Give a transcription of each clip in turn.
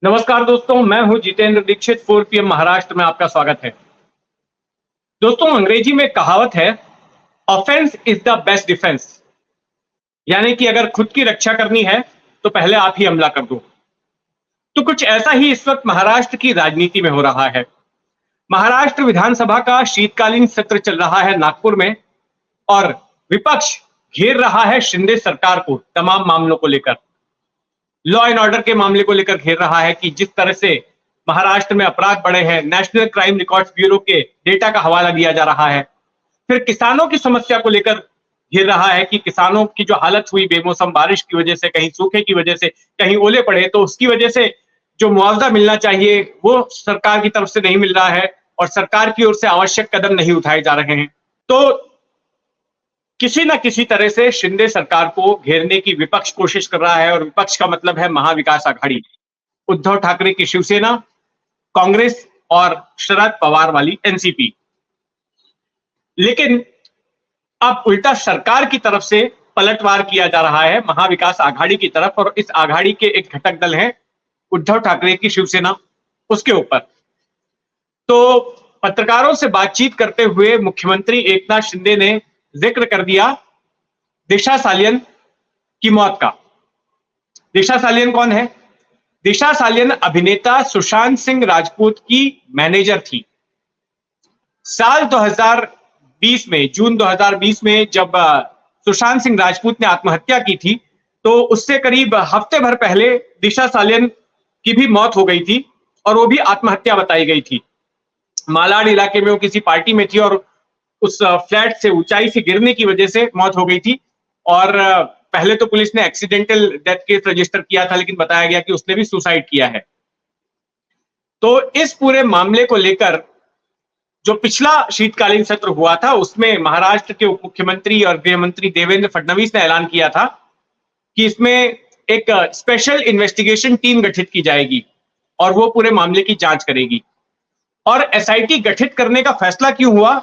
नमस्कार दोस्तों, मैं हूं जितेंद्र दीक्षित। 4 पीएम महाराष्ट्र में आपका स्वागत है। दोस्तों, अंग्रेजी में कहावत है, offence is the best defence. यानी कि अगर खुद की रक्षा करनी है तो पहले आप ही हमला कर दो। तो कुछ ऐसा ही इस वक्त महाराष्ट्र की राजनीति में हो रहा है। महाराष्ट्र विधानसभा का शीतकालीन सत्र चल रहा है नागपुर में, और विपक्ष घेर रहा है शिंदे सरकार को तमाम मामलों को लेकर। लॉ एंड ऑर्डर के मामले को लेकर घेर रहा है कि जिस तरह से महाराष्ट्र में अपराध बढ़े हैं, नेशनल क्राइम रिकॉर्ड्स ब्यूरो के डेटा का हवाला दिया जा रहा है। फिर किसानों की समस्या को लेकर घेर रहा है कि किसानों की जो हालत हुई बेमौसम बारिश की वजह से, कहीं सूखे की वजह से, कहीं ओले पड़े, तो उसकी वजह से जो मुआवजा मिलना चाहिए वो सरकार की तरफ से नहीं मिल रहा है और सरकार की ओर से आवश्यक कदम नहीं उठाए जा रहे हैं। तो किसी ना किसी तरह से शिंदे सरकार को घेरने की विपक्ष कोशिश कर रहा है, और विपक्ष का मतलब है महाविकास आघाड़ी, उद्धव ठाकरे की शिवसेना, कांग्रेस और शरद पवार वाली एनसीपी। लेकिन अब उल्टा सरकार की तरफ से पलटवार किया जा रहा है महाविकास आघाड़ी की तरफ, और इस आघाड़ी के एक घटक दल है उद्धव ठाकरे की शिवसेना, उसके ऊपर। तो पत्रकारों से बातचीत करते हुए मुख्यमंत्री एकनाथ शिंदे ने जिक्र कर दिया दिशा सालियन की मौत का। दिशा सालियन कौन है? दिशा सालियन अभिनेता सुशांत सिंह राजपूत की मैनेजर थी। साल 2020 में, जून 2020 में जब सुशांत सिंह राजपूत ने आत्महत्या की थी, तो उससे करीब हफ्ते भर पहले दिशा सालियन की भी मौत हो गई थी, और वो भी आत्महत्या बताई गई थी। मालाड इलाके में वो किसी पार्टी में थी और उस फ्लैट से ऊंचाई से गिरने की वजह से मौत हो गई थी। और पहले तो पुलिस ने एक्सीडेंटल डेथ केस रजिस्टर किया था, लेकिन बताया गया कि उसने भी सुसाइड किया है। तो इस पूरे मामले को लेकर जो पिछला शीतकालीन सत्र हुआ था, उसमें महाराष्ट्र के उप मुख्यमंत्री और गृह मंत्री देवेंद्र फडणवीस ने ऐलान किया था कि इसमें एक स्पेशल इन्वेस्टिगेशन टीम गठित की जाएगी और वो पूरे मामले की जांच करेगी। और एसआईटी गठित करने का फैसला क्यों हुआ?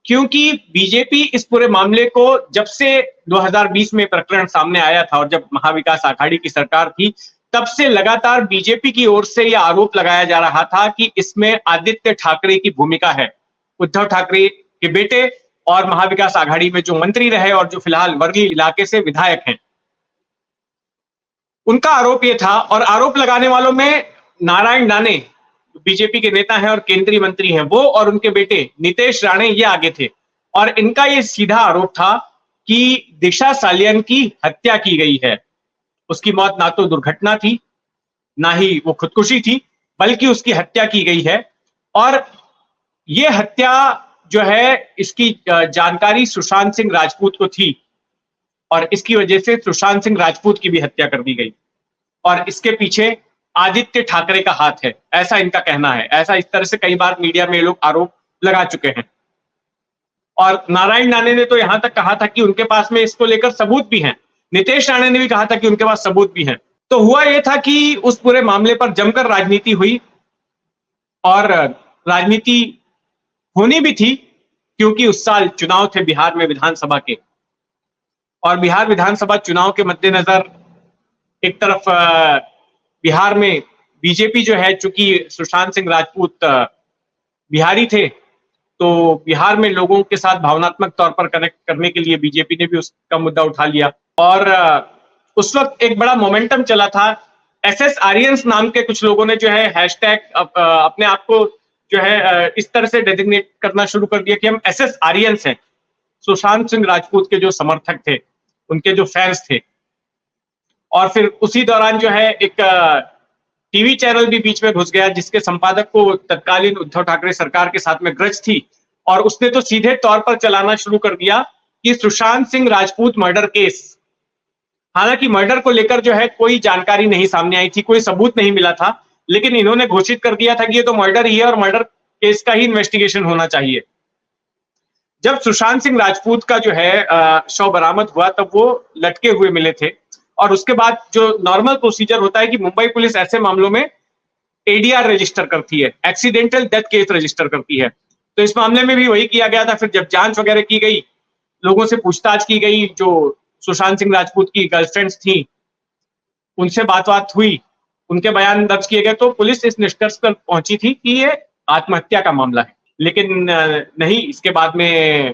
क्योंकि बीजेपी इस पूरे मामले को, जब से 2020 में प्रकरण सामने आया था और जब महाविकास आघाड़ी की सरकार थी, तब से लगातार बीजेपी की ओर से यह आरोप लगाया जा रहा था कि इसमें आदित्य ठाकरे की भूमिका है। उद्धव ठाकरे के बेटे और महाविकास आघाड़ी में जो मंत्री रहे और जो फिलहाल वर्ली इलाके से विधायक हैं, उनका आरोप यह था। और आरोप लगाने वालों में नारायण राणे, बीजेपी के नेता हैं और केंद्रीय मंत्री हैं, वो और उनके बेटे नितेश राणे ये आगे थे। और इनका ये सीधा आरोप था कि दिशा सालियन की हत्या की गई है। उसकी मौत ना तो दुर्घटना थी, ना ही वो खुदकुशी थी, बल्कि उसकी हत्या की गई है। और ये हत्या जो है, इसकी जानकारी सुशांत सिंह राजपूत को थी, और इसकी वजह से सुशांत सिंह राजपूत की भी हत्या कर दी गई। और इसके पीछे आदित्य ठाकरे का हाथ है, ऐसा इनका कहना है। ऐसा इस तरह से कई बार मीडिया में लोग आरोप लगा चुके हैं। और नारायण राणे ने तो यहां तक कहा था कि उनके पास में इसको लेकर सबूत भी हैं। नितेश राणे ने भी कहा था कि उनके पास सबूत भी हैं। तो हुआ यह था कि उस पूरे मामले पर जमकर राजनीति हुई, और राजनीति होनी भी थी क्योंकि उस साल चुनाव थे बिहार में विधानसभा के। और बिहार विधानसभा चुनाव के मद्देनजर एक तरफ बिहार में बीजेपी जो है, चूंकि सुशांत सिंह राजपूत बिहारी थे, तो बिहार में लोगों के साथ भावनात्मक तौर पर कनेक्ट करने के लिए बीजेपी ने भी उसका मुद्दा उठा लिया। और उस वक्त एक बड़ा मोमेंटम चला था। एसएस आर्यंस नाम के कुछ लोगों ने जो है हैशटैग अपने आप को जो है इस तरह से डेजिग्नेट करना शुरू कर दिया कि हम एसएस आर्यंस हैं। सुशांत सिंह राजपूत के जो समर्थक थे, उनके जो फैंस थे। और फिर उसी दौरान जो है एक टीवी चैनल भी बीच में घुस गया, जिसके संपादक को तत्कालीन उद्धव ठाकरे सरकार के साथ में ग्रज थी, और उसने तो सीधे तौर पर चलाना शुरू कर दिया कि सुशांत सिंह राजपूत मर्डर केस। हालांकि मर्डर को लेकर जो है कोई जानकारी नहीं सामने आई थी, कोई सबूत नहीं मिला था, लेकिन इन्होंने घोषित कर दिया था कि ये तो मर्डर ही है और मर्डर केस का ही इन्वेस्टिगेशन होना चाहिए। जब सुशांत सिंह राजपूत का जो है शव बरामद हुआ, तब वो लटके हुए मिले थे। और उसके बाद जो नॉर्मल प्रोसीजर होता है कि मुंबई पुलिस ऐसे मामलों में एडीआर रजिस्टर करती है, एक्सीडेंटल डेथ केस रजिस्टर करती है। तो इस मामले में भी वही किया गया था। फिर जब जांच वगैरह की गई, लोगों से पूछताछ की गई, जो सुशांत सिंह राजपूत की गर्लफ्रेंड्स थी, उनसे बात हुई, उनके बयान दर्ज किए गए तो पुलिस इस निष्कर्ष पर पहुंची थी कि ये आत्महत्या का मामला है। लेकिन नहीं, इसके बाद में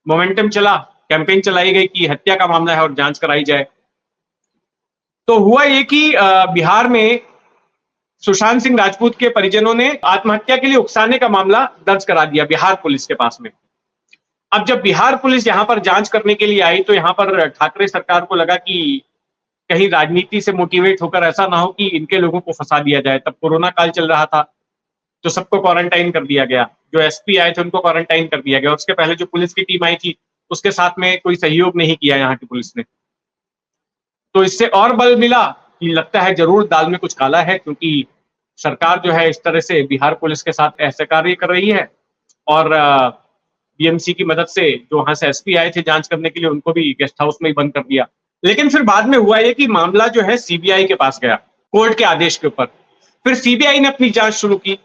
मोमेंटम चला, कैंपेन चलाई गई कि हत्या का मामला है और जांच कराई जाए। तो हुआ ये कि बिहार में सुशांत सिंह राजपूत के परिजनों ने आत्महत्या के लिए उकसाने का मामला दर्ज करा दिया बिहार पुलिस के पास में। अब जब बिहार पुलिस यहाँ पर जांच करने के लिए आई तो यहाँ पर ठाकरे सरकार को लगा कि कहीं राजनीति से मोटिवेट होकर ऐसा ना हो कि इनके लोगों को फंसा दिया जाए। तब कोरोना काल चल रहा था, तो सबको क्वारंटाइन कर दिया गया। जो एसपी आए थे उनको क्वारंटाइन कर दिया गया। उसके पहले जो पुलिस की टीम आई थी उसके साथ में कोई सहयोग नहीं किया यहाँ की पुलिस ने। तो इससे और बल मिला कि लगता है जरूर दाल में कुछ काला है, क्योंकि सरकार जो है इस तरह से बिहार पुलिस के साथ ऐसे कार्य कर रही है और बीएमसी की मदद से जो वहां से एसपी आए थे जांच करने के लिए उनको भी गेस्ट हाउस में ही बंद कर दिया। लेकिन फिर बाद में हुआ ये कि मामला जो है सीबीआई के पास गया कोर्ट के आदेश के ऊपर। फिर सीबीआई ने अपनी जांच शुरू की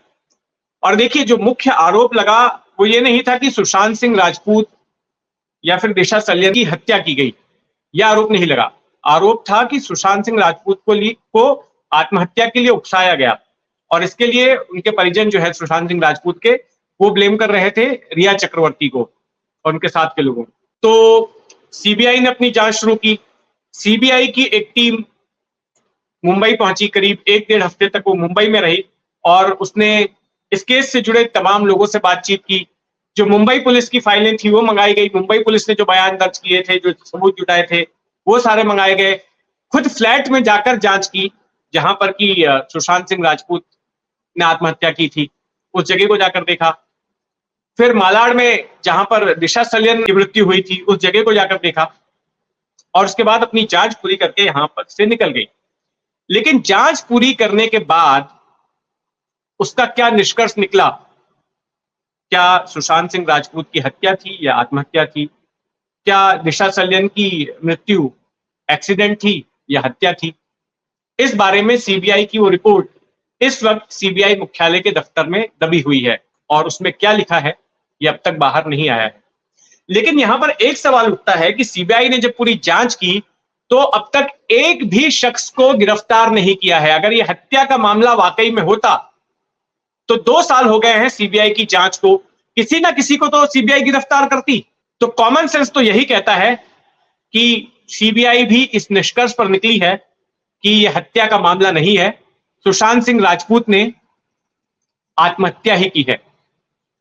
और देखिए जो मुख्य आरोप लगा वो ये नहीं था कि सुशांत सिंह राजपूत या फिर दिशा सलियन की हत्या की गई, यह आरोप नहीं लगा। आरोप था कि सुशांत सिंह राजपूत को आत्महत्या के लिए उकसाया गया और इसके लिए उनके परिजन जो है सुशांत सिंह राजपूत के, वो ब्लेम कर रहे थे रिया चक्रवर्ती को और उनके साथ के लोगों। तो सीबीआई ने अपनी जांच शुरू की। सीबीआई की एक टीम मुंबई पहुंची, करीब 1-1.5 हफ्ते तक वो मुंबई में रही और उसने इस केस से जुड़े तमाम लोगों से बातचीत की। जो मुंबई पुलिस की फाइलें थी वो मंगाई गई, मुंबई पुलिस ने जो बयान दर्ज किए थे, जो सबूत जुटाए थे, वो सारे मंगाए गए। खुद फ्लैट में जाकर जांच की जहां पर कि सुशांत सिंह राजपूत ने आत्महत्या की थी, उस जगह को जाकर देखा। फिर मालाड में जहां पर दिशा सलियन की मृत्यु हुई थी उस जगह को जाकर देखा और उसके बाद अपनी जांच पूरी करके यहां पर से निकल गई। लेकिन जांच पूरी करने के बाद उसका क्या निष्कर्ष निकला? क्या सुशांत सिंह राजपूत की हत्या थी या आत्महत्या थी? क्या दिशा सलियन की मृत्यु एक्सीडेंट थी या हत्या थी? इस बारे में सीबीआई की वो रिपोर्ट इस वक्त सीबीआई मुख्यालय के दफ्तर में दबी हुई है और उसमें क्या लिखा है ये अब तक बाहर नहीं आया है। लेकिन यहां पर एक सवाल उठता है कि सीबीआई ने जब पूरी जांच की तो अब तक एक भी शख्स को गिरफ्तार नहीं किया है। अगर ये हत्या का मामला वाकई में होता तो 2 साल हो गए हैं सीबीआई की जांच को, किसी ना किसी को तो सीबीआई गिरफ्तार करती। तो कॉमन सेंस तो यही कहता है कि सीबीआई भी इस निष्कर्ष पर निकली है कि यह हत्या का मामला नहीं है, सुशांत सिंह राजपूत ने आत्महत्या ही की है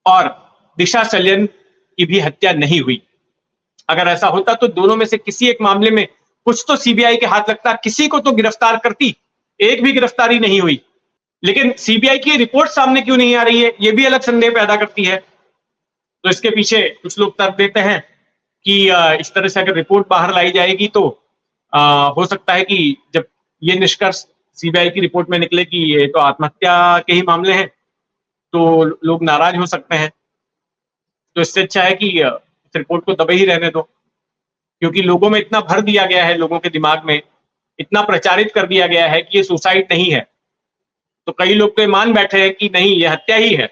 और दिशा सलियन की भी हत्या नहीं हुई। अगर ऐसा होता तो दोनों में से किसी एक मामले में कुछ तो सीबीआई के हाथ लगता, किसी को तो गिरफ्तार करती। एक भी गिरफ्तारी नहीं हुई। लेकिन सीबीआई की रिपोर्ट सामने क्यों नहीं आ रही है, यह भी अलग संदेह पैदा करती है। तो इसके पीछे कुछ लोग तर्क देते हैं कि इस तरह से अगर रिपोर्ट बाहर लाई जाएगी तो हो सकता है कि जब ये निष्कर्ष सीबीआई की रिपोर्ट में निकले कि ये तो आत्महत्या के ही मामले हैं तो लोग नाराज हो सकते हैं। तो इससे अच्छा है कि इस रिपोर्ट को दबे ही रहने दो, क्योंकि लोगों में इतना भर दिया गया है, लोगों के दिमाग में इतना प्रचारित कर दिया गया है कि ये सुसाइड नहीं है। तो कई लोग तो मान बैठे हैं कि नहीं ये हत्या ही है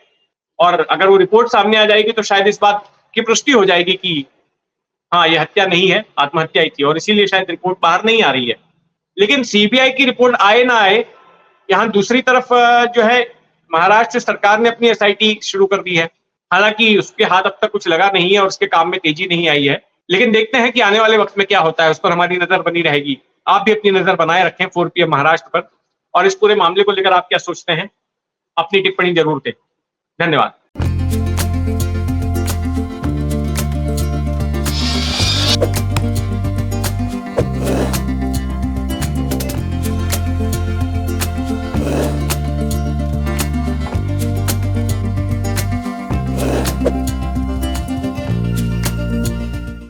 और अगर वो रिपोर्ट सामने आ जाएगी तो शायद इस बात की पुष्टि हो जाएगी कि हाँ ये हत्या नहीं है, आत्महत्या ही थी और इसीलिए शायद रिपोर्ट बाहर नहीं आ रही है। लेकिन सीबीआई की रिपोर्ट आए ना आए, यहाँ दूसरी तरफ जो है महाराष्ट्र सरकार ने अपनी एसआईटी शुरू कर दी है। हालांकि उसके हाथ अब तक कुछ लगा नहीं है और उसके काम में तेजी नहीं आई है, लेकिन देखते हैं कि आने वाले वक्त में क्या होता है, उस पर हमारी नजर बनी रहेगी। आप भी अपनी नजर बनाए रखें 4PM महाराष्ट्र पर और इस पूरे मामले को लेकर आप क्या सोचते हैं, अपनी टिप्पणी जरूर दें। धन्यवाद।